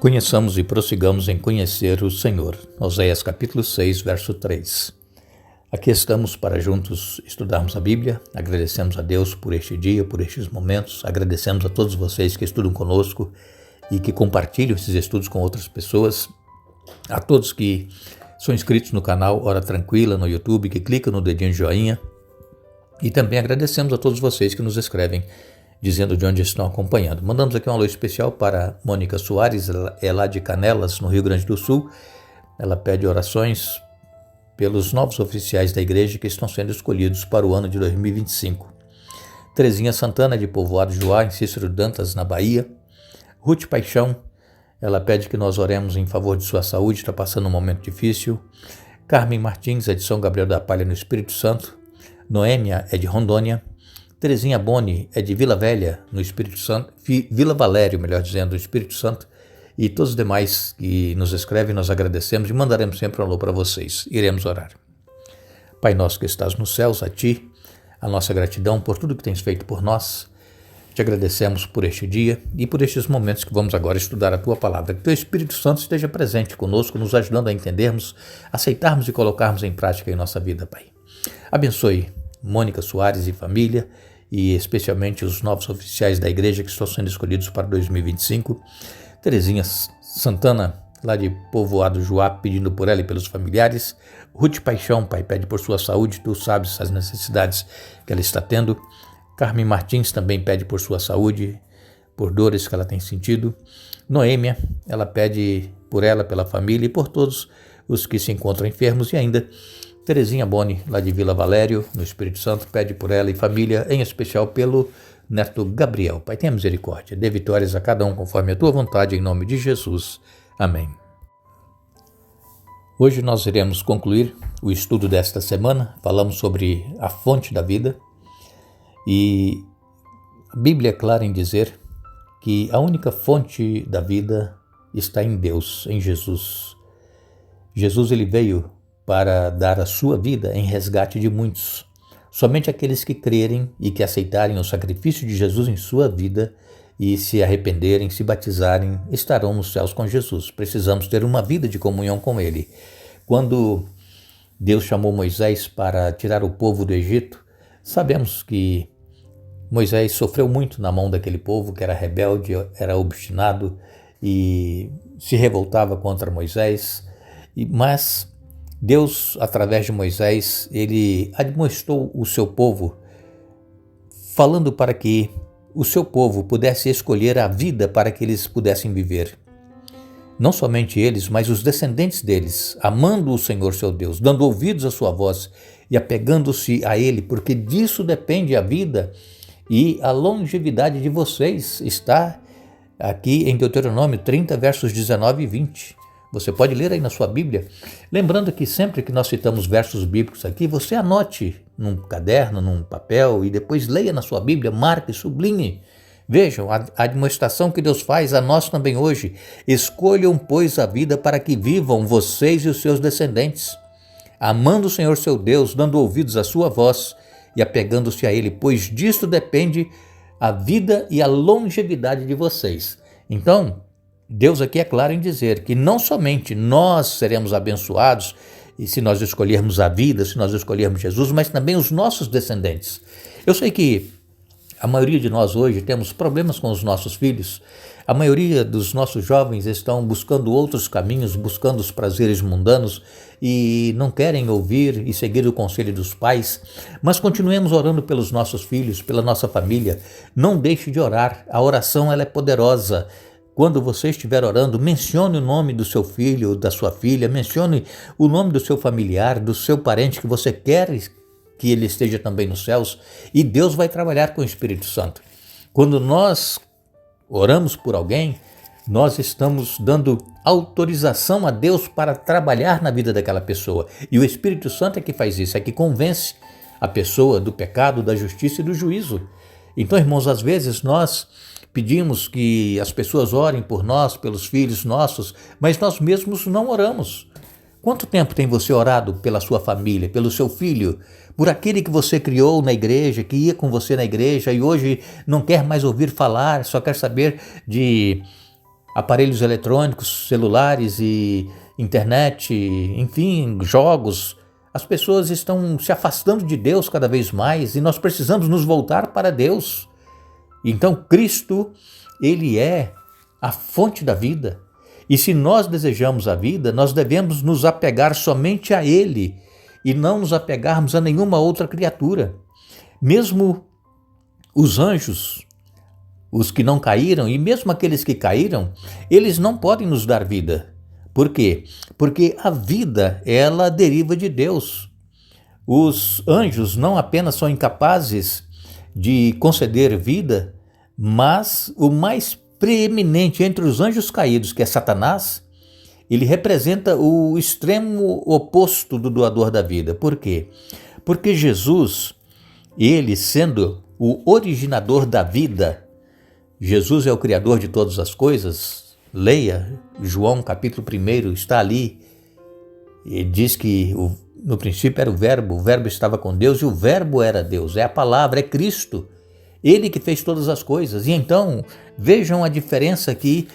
Conheçamos e prossigamos em conhecer o Senhor. Oséias capítulo 6, verso 3. Aqui estamos para juntos estudarmos a Bíblia. Agradecemos a Deus por este dia, por estes momentos. Agradecemos a todos vocês que estudam conosco e que compartilham esses estudos com outras pessoas. A todos que são inscritos no canal Hora Tranquila no YouTube, que clicam no dedinho de joinha. E também agradecemos a todos vocês que nos escrevem dizendo de onde estão acompanhando. Mandamos aqui um alô especial para Mônica Soares, ela é lá de Canelas, no Rio Grande do Sul. Ela pede orações pelos novos oficiais da igreja que estão sendo escolhidos para o ano de 2025. Terezinha Santana, de Povoado Joá, em Cícero Dantas, na Bahia. Ruth Paixão, ela pede que nós oremos em favor de sua saúde, está passando um momento difícil. Carmen Martins, é de São Gabriel da Palha, no Espírito Santo. Noêmia é de Rondônia. Terezinha Boni é de Vila Velha, no Espírito Santo, Vila Valério, melhor dizendo, no Espírito Santo, e todos os demais que nos escrevem, nós agradecemos e mandaremos sempre um alô para vocês. Iremos orar. Pai nosso que estás nos céus, a Ti, a nossa gratidão por tudo que tens feito por nós. Te agradecemos por este dia e por estes momentos que vamos agora estudar a Tua Palavra. Que Teu Espírito Santo esteja presente conosco, nos ajudando a entendermos, aceitarmos e colocarmos em prática em nossa vida, Pai. Abençoe Mônica Soares e família, e especialmente os novos oficiais da igreja que estão sendo escolhidos para 2025. Terezinha Santana, lá de Povoado Joá, pedindo por ela e pelos familiares. Ruth Paixão, Pai, pede por sua saúde, Tu sabes as necessidades que ela está tendo. Carmen Martins também pede por sua saúde, por dores que ela tem sentido. Noêmia, ela pede por ela, pela família e por todos os que se encontram enfermos. E ainda Terezinha Boni, lá de Vila Valério, no Espírito Santo, pede por ela e família, em especial pelo neto Gabriel. Pai, tenha misericórdia, dê vitórias a cada um conforme a Tua vontade, em nome de Jesus. Amém. Hoje nós iremos concluir o estudo desta semana. Falamos sobre a fonte da vida e a Bíblia é clara em dizer que a única fonte da vida está em Deus, em Jesus. Jesus, ele veio para dar a sua vida em resgate de muitos. Somente aqueles que crerem e que aceitarem o sacrifício de Jesus em sua vida e se arrependerem, se batizarem, estarão nos céus com Jesus. Precisamos ter uma vida de comunhão com Ele. Quando Deus chamou Moisés para tirar o povo do Egito, sabemos que Moisés sofreu muito na mão daquele povo que era rebelde, era obstinado e se revoltava contra Moisés, mas Deus, através de Moisés, ele admoestou o seu povo, falando para que o seu povo pudesse escolher a vida para que eles pudessem viver. Não somente eles, mas os descendentes deles, amando o Senhor seu Deus, dando ouvidos à sua voz e apegando-se a Ele, porque disso depende a vida e a longevidade de vocês. Está aqui em Deuteronômio 30, versos 19 e 20. Você pode ler aí na sua Bíblia. Lembrando que sempre que nós citamos versos bíblicos aqui, você anote num caderno, num papel e depois leia na sua Bíblia, marque, sublinhe. Vejam a admoestação que Deus faz a nós também hoje. Escolham, pois, a vida para que vivam vocês e os seus descendentes, amando o Senhor seu Deus, dando ouvidos à sua voz e apegando-se a Ele, pois disto depende a vida e a longevidade de vocês. Então, Deus aqui é claro em dizer que não somente nós seremos abençoados, e se nós escolhermos a vida, se nós escolhermos Jesus, mas também os nossos descendentes. Eu sei que a maioria de nós hoje temos problemas com os nossos filhos. A maioria dos nossos jovens estão buscando outros caminhos, buscando os prazeres mundanos e não querem ouvir e seguir o conselho dos pais. Mas continuemos orando pelos nossos filhos, pela nossa família. Não deixe de orar. A oração, ela é poderosa. Quando você estiver orando, mencione o nome do seu filho, da sua filha, mencione o nome do seu familiar, do seu parente que você quer que ele esteja também nos céus, e Deus vai trabalhar com o Espírito Santo. Quando nós oramos por alguém, nós estamos dando autorização a Deus para trabalhar na vida daquela pessoa. E o Espírito Santo é que faz isso, é que convence a pessoa do pecado, da justiça e do juízo. Então, irmãos, às vezes nós pedimos que as pessoas orem por nós, pelos filhos nossos, mas nós mesmos não oramos. Quanto tempo tem você orado pela sua família, pelo seu filho, por aquele que você criou na igreja, que ia com você na igreja e hoje não quer mais ouvir falar, só quer saber de aparelhos eletrônicos, celulares e internet, enfim, jogos. As pessoas estão se afastando de Deus cada vez mais e nós precisamos nos voltar para Deus. Então Cristo, Ele é a fonte da vida. E se nós desejamos a vida, nós devemos nos apegar somente a Ele e não nos apegarmos a nenhuma outra criatura. Mesmo os anjos, os que não caíram, e mesmo aqueles que caíram, eles não podem nos dar vida. Por quê? Porque a vida, ela deriva de Deus. Os anjos não apenas são incapazes de conceder vida, mas o mais preeminente entre os anjos caídos, que é Satanás, ele representa o extremo oposto do doador da vida. Por quê? Porque Jesus, ele sendo o originador da vida, Jesus é o Criador de todas as coisas. Leia, João capítulo 1, está ali. Ele diz que no princípio era o Verbo estava com Deus e o Verbo era Deus, é a palavra, é Cristo. Ele que fez todas as coisas. E então, vejam a diferença que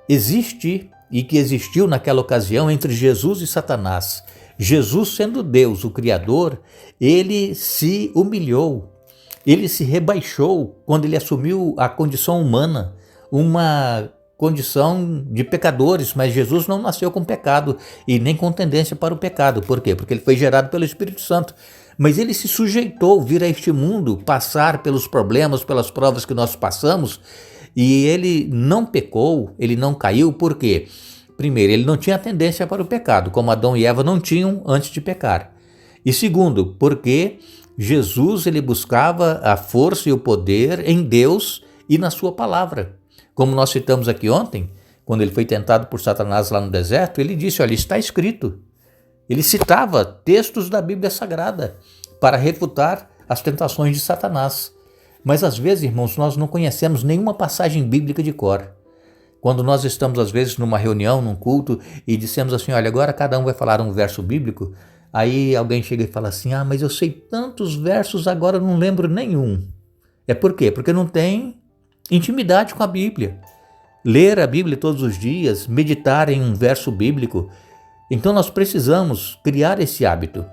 existe e que existiu naquela ocasião entre Jesus e Satanás. Jesus, sendo Deus, o Criador, ele se humilhou, ele se rebaixou quando ele assumiu a condição humana, uma condição de pecadores, mas Jesus não nasceu com pecado e nem com tendência para o pecado. Por quê? Porque ele foi gerado pelo Espírito Santo. Mas ele se sujeitou a vir a este mundo, passar pelos problemas, pelas provas que nós passamos, e ele não pecou, ele não caiu. Por quê? Primeiro, ele não tinha tendência para o pecado, como Adão e Eva não tinham antes de pecar. E segundo, porque Jesus ele buscava a força e o poder em Deus e na sua palavra. Como nós citamos aqui ontem, quando ele foi tentado por Satanás lá no deserto, ele disse, olha, está escrito. Ele citava textos da Bíblia Sagrada para refutar as tentações de Satanás. Mas às vezes, irmãos, nós não conhecemos nenhuma passagem bíblica de cor. Quando nós estamos às vezes numa reunião, num culto, e dissemos assim, olha, agora cada um vai falar um verso bíblico, aí alguém chega e fala assim, mas eu sei tantos versos, agora eu não lembro nenhum. É por quê? Porque não tem intimidade com a Bíblia. Ler a Bíblia todos os dias, meditar em um verso bíblico. Então nós precisamos criar esse hábito.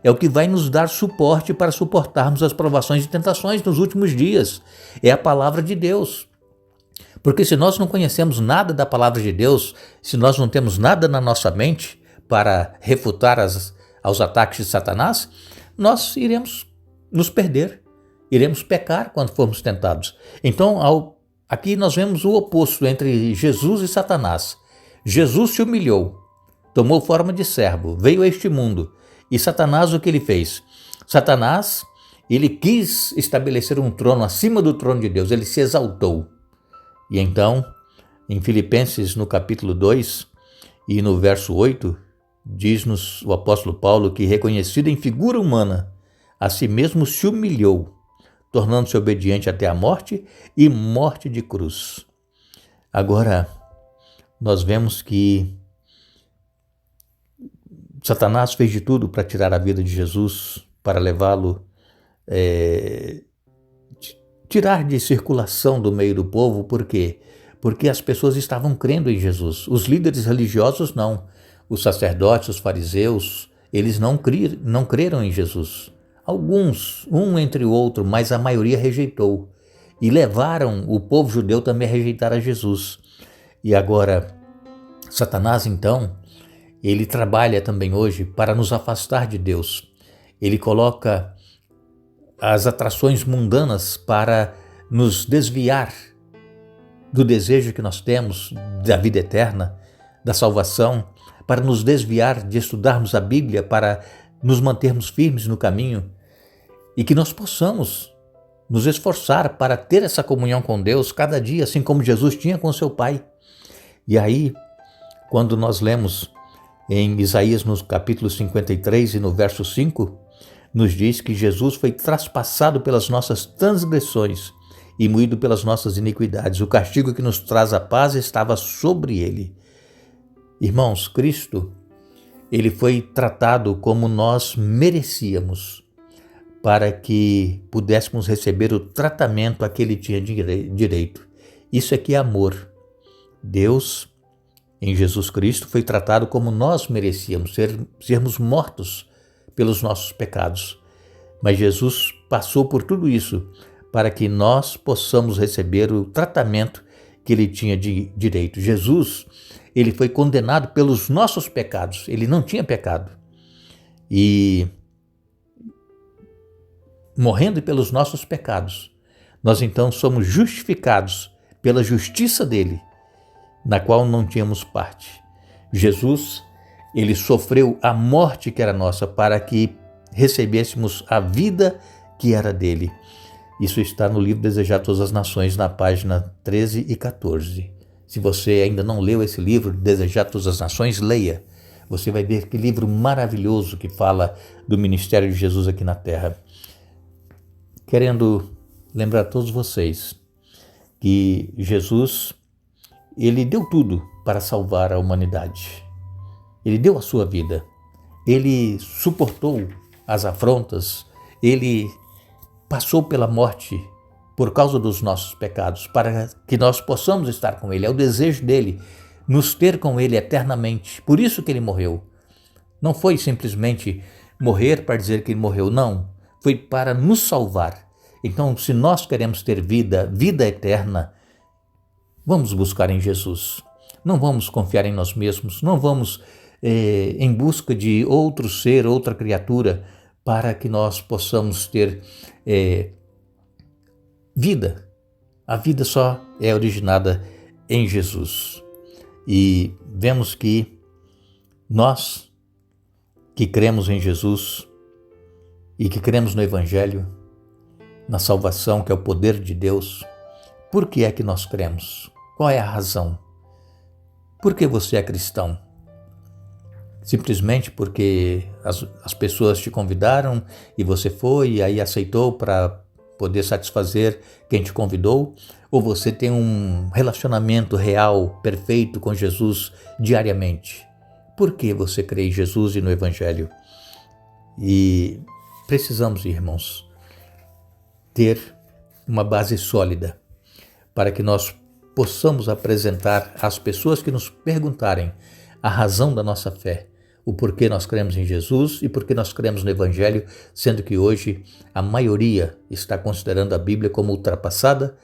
É o que vai nos dar suporte para suportarmos as provações e tentações nos últimos dias. É a palavra de Deus. Porque se nós não conhecemos nada da palavra de Deus, se nós não temos nada na nossa mente para refutar aos ataques de Satanás, nós iremos nos perder, iremos pecar quando formos tentados. Então, aqui nós vemos o oposto entre Jesus e Satanás. Jesus se humilhou, tomou forma de servo, veio a este mundo. E Satanás, o que ele fez? Satanás, ele quis estabelecer um trono acima do trono de Deus, ele se exaltou. E então, em Filipenses, no capítulo 2 e no verso 8, diz-nos o apóstolo Paulo que, reconhecido em figura humana, a si mesmo se humilhou, tornando-se obediente até a morte e morte de cruz. Agora, nós vemos que Satanás fez de tudo para tirar a vida de Jesus, para levá-lo, tirar de circulação do meio do povo. Por quê? Porque as pessoas estavam crendo em Jesus. Os líderes religiosos não. Os sacerdotes, os fariseus, eles não creram em Jesus. Alguns, um entre o outro, mas a maioria rejeitou. E levaram o povo judeu também a rejeitar a Jesus. E agora, Satanás, então, ele trabalha também hoje para nos afastar de Deus. Ele coloca as atrações mundanas para nos desviar do desejo que nós temos da vida eterna, da salvação, para nos desviar de estudarmos a Bíblia, para nos mantermos firmes no caminho e que nós possamos nos esforçar para ter essa comunhão com Deus cada dia, assim como Jesus tinha com seu Pai. E aí, quando nós lemos em Isaías, no capítulo 53 e no verso 5, nos diz que Jesus foi traspassado pelas nossas transgressões e moído pelas nossas iniquidades. O castigo que nos traz a paz estava sobre ele. Irmãos, Cristo, ele foi tratado como nós merecíamos, para que pudéssemos receber o tratamento a que ele tinha direito. Isso é que é amor. Deus, em Jesus Cristo, foi tratado como nós merecíamos, sermos mortos pelos nossos pecados. Mas Jesus passou por tudo isso para que nós possamos receber o tratamento que ele tinha de direito. Jesus, ele foi condenado pelos nossos pecados, ele não tinha pecado. E morrendo pelos nossos pecados, nós então somos justificados pela justiça dele, na qual não tínhamos parte. Jesus, ele sofreu a morte que era nossa para que recebêssemos a vida que era dele. Isso está no livro Desejar Todas as Nações, na página 13 e 14. Se você ainda não leu esse livro, Desejar Todas as Nações, leia. Você vai ver que livro maravilhoso que fala do ministério de Jesus aqui na Terra. Querendo lembrar a todos vocês que Jesus, ele deu tudo para salvar a humanidade. Ele deu a sua vida. Ele suportou as afrontas. Ele passou pela morte por causa dos nossos pecados, para que nós possamos estar com ele. É o desejo dele, nos ter com ele eternamente. Por isso que ele morreu. Não foi simplesmente morrer para dizer que ele morreu, não. Foi para nos salvar. Então, se nós queremos ter vida eterna, vamos buscar em Jesus. Não vamos confiar em nós mesmos, não vamos em busca de outro ser, outra criatura, para que nós possamos ter vida. A vida só é originada em Jesus. E vemos que nós que cremos em Jesus e que cremos no Evangelho, na salvação, que é o poder de Deus, por que é que nós cremos? Qual é a razão? Por que você é cristão? Simplesmente porque as pessoas te convidaram e você foi e aí aceitou para poder satisfazer quem te convidou? Ou você tem um relacionamento real, perfeito com Jesus diariamente? Por que você crê em Jesus e no Evangelho? E precisamos, irmãos, ter uma base sólida para que nós possamos apresentar às pessoas que nos perguntarem a razão da nossa fé, o porquê nós cremos em Jesus e porquê nós cremos no Evangelho, sendo que hoje a maioria está considerando a Bíblia como ultrapassada,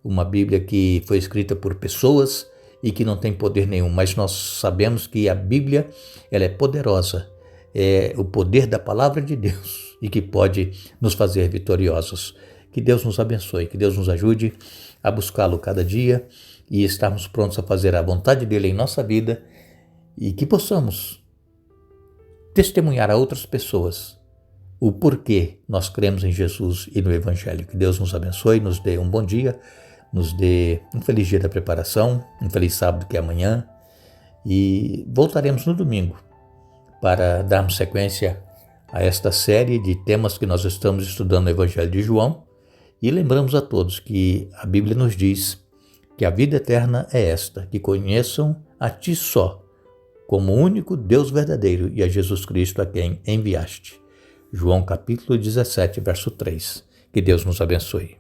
uma Bíblia que foi escrita por pessoas e que não tem poder nenhum, mas nós sabemos que a Bíblia ela é poderosa, é o poder da palavra de Deus e que pode nos fazer vitoriosos. Que Deus nos abençoe, que Deus nos ajude a buscá-lo cada dia e estarmos prontos a fazer a vontade dele em nossa vida e que possamos testemunhar a outras pessoas o porquê nós cremos em Jesus e no Evangelho. Que Deus nos abençoe, nos dê um bom dia, nos dê um feliz dia da preparação, um feliz sábado que é amanhã e voltaremos no domingo para darmos sequência a esta série de temas que nós estamos estudando no Evangelho de João. E lembramos a todos que a Bíblia nos diz que a vida eterna é esta, que conheçam a Ti só, como o único Deus verdadeiro e a Jesus Cristo a quem enviaste. João capítulo 17, verso 3. Que Deus nos abençoe.